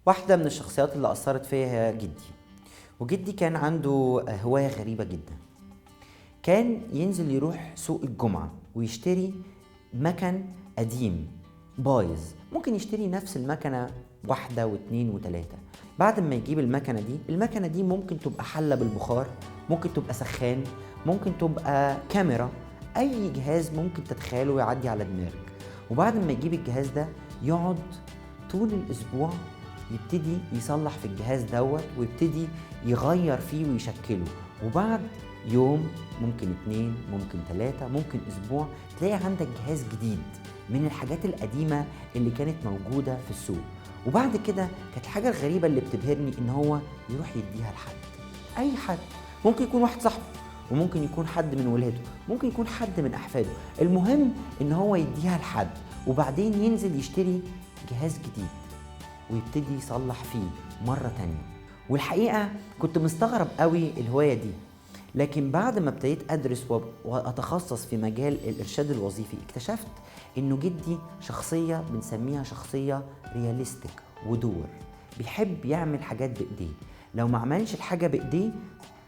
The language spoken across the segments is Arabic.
واحدة من الشخصيات اللي أثرت فيا هي جدي. وجدي كان عنده هواية غريبة جدا. كان ينزل يروح سوق الجمعة ويشتري مكن قديم بايظ. ممكن يشتري نفس المكنة واحدة واتنين وتلاتة. بعد ما يجيب المكنة دي ممكن تبقى حلة بالبخار، ممكن تبقى سخان، ممكن تبقى كاميرا، أي جهاز ممكن تتخيله يعدي على دماغك. وبعد ما يجيب الجهاز ده يقعد طول الأسبوع يبتدي يصلح في الجهاز دوت ويبتدي يغير فيه ويشكله. وبعد يوم، ممكن اتنين، ممكن تلاتة، ممكن اسبوع، تلاقي عندك جهاز جديد من الحاجات القديمة اللي كانت موجودة في السوق. وبعد كده كانت الحاجة الغريبة اللي بتبهرني ان هو يروح يديها لحد، اي حد. ممكن يكون واحد صاحبه، وممكن يكون حد من ولاده، ممكن يكون حد من احفاده. المهم ان هو يديها لحد وبعدين ينزل يشتري جهاز جديد ويبتدي يصلح فيه مرة تانية. والحقيقة كنت مستغرب قوي الهواية دي، لكن بعد ما ابتديت أدرس وأتخصص في مجال الإرشاد الوظيفي اكتشفت إنه جدي شخصية بنسميها شخصية رياليستيك ودور، بيحب يعمل حاجات بإيديه. لو ما عملش الحاجة بإيديه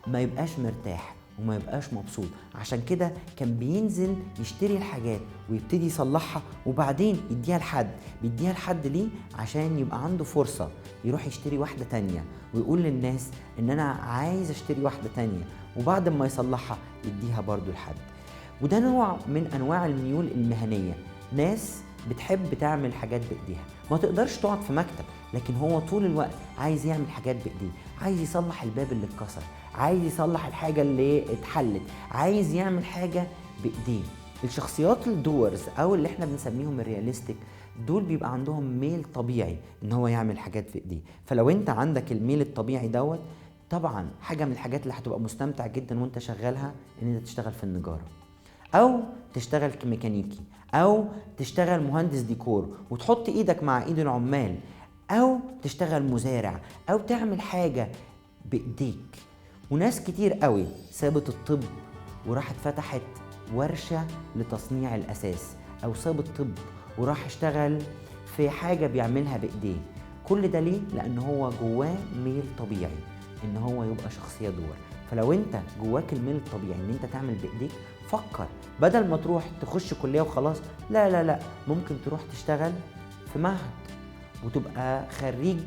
ما يبقاش مرتاح وما يبقاش مبسوط. عشان كده كان بينزل يشتري الحاجات ويبتدي يصلحها وبعدين يديها لحد. بيديها لحد ليه؟ عشان يبقى عنده فرصة يروح يشتري واحدة تانية ويقول للناس ان انا عايز اشتري واحدة تانية، وبعد ما يصلحها يديها برضو لحد. وده نوع من انواع الميول المهنية. ناس بتحب تعمل حاجات بايديها، ما تقدرش تقعد في مكتب، لكن هو طول الوقت عايز يعمل حاجات بايديه. عايز يصلح الباب اللي اتكسر، عايز يصلح الحاجة اللي اتحلت، عايز يعمل حاجة بايديه. الشخصيات الدورز او اللي احنا بنسميهم الرياليستيك دول بيبقى عندهم ميل طبيعي ان هو يعمل حاجات في ايديه. فلو انت عندك الميل الطبيعي دوت، طبعا حاجة من الحاجات اللي هتبقى مستمتع جدا وانت شغالها ان انت تشتغل في النجارة، او تشتغل كميكانيكي، او تشتغل مهندس ديكور وتحط ايدك مع ايد العمال، او تشتغل مزارع، او تعمل حاجة بايديك. وناس كتير قوي سابت الطب وراحت فتحت ورشة لتصنيع الاساس، او ساب الطب وراح اشتغل في حاجة بيعملها بايديه. كل ده ليه؟ لان هو جواه ميل طبيعي ان هو يبقى شخصية دور. فلو انت جواك الميل الطبيعي ان انت تعمل بايديك، فكر بدل ما تروح تخش كلية وخلاص. لا لا لا، ممكن تروح تشتغل في معهد وتبقى خريج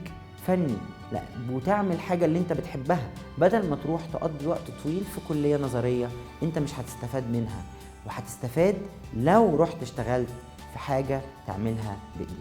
فني، لا، وتعمل حاجة اللي انت بتحبها بدل ما تروح تقضي وقت طويل في كلية نظرية انت مش هتستفاد منها. وهتستفاد لو رحت اشتغلت في حاجة تعملها بإيديك.